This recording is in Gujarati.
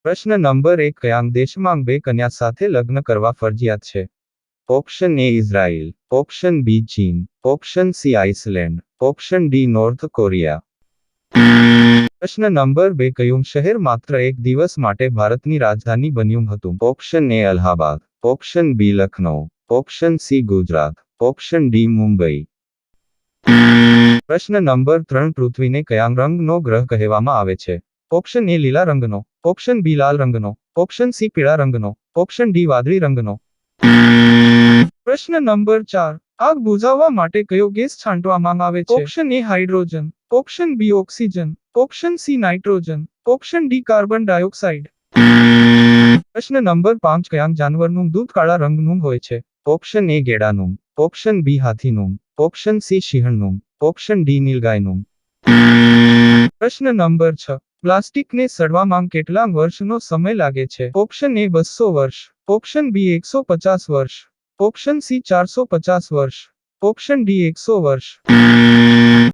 પ્રશ્ન નંબર 1 કયાંક દેશમાં બે કન્યા સાથે લગ્ન કરવા ફરજિયાત છે? Option A Israel, option B ચીન, option C Iceland, option D North Korea. પ્રશ્ન નંબર 2 કયું શહેર માત્ર એક દિવસ માટે ભારતની રાજધાની બન્યું હતું? Option A Allahabad, option B Lucknow, option C Gujarat, option D Mumbai. પ્રશ્ન નંબર 3 પૃથ્વીને કયા રંગનો ગ્રહ કહેવામાં આવે છે? ઓપ્શન એ લીલા રંગનો, ઓપ્શન બી લાલ રંગનો, ઓપ્શન સી પીળા રંગનો, ઓપ્શન ડી વાદળી રંગનો. પ્રશ્ન નંબર 4 આગ બુઝાવવા માટે કયો ગેસ છાંટવામાં આવે છે? Option A hydrogen, option B oxygen, option C nitrogen, option D carbon dioxide. પ્રશ્ન નંબર 5 કયા જાનવરનું દૂધ કાળા રંગનું હોય છે? ઓપ્શન એ ગેડાનું, ઓપ્શન બી હાથીનું, ઓપ્શન સી સિંહણનું, ઓપ્શન ડી નીલગાયનું. પ્રશ્ન નંબર 6 પ્લાસ્ટિકને સડવામાં કેટલા વર્ષનો સમય લાગે છે? ઓપ્શન એ 200 વર્ષ, ઓપ્શન બી 150 વર્ષ, ઓપ્શન સી 450 વર્ષ, ઓપ્શન ડી 100 વર્ષ.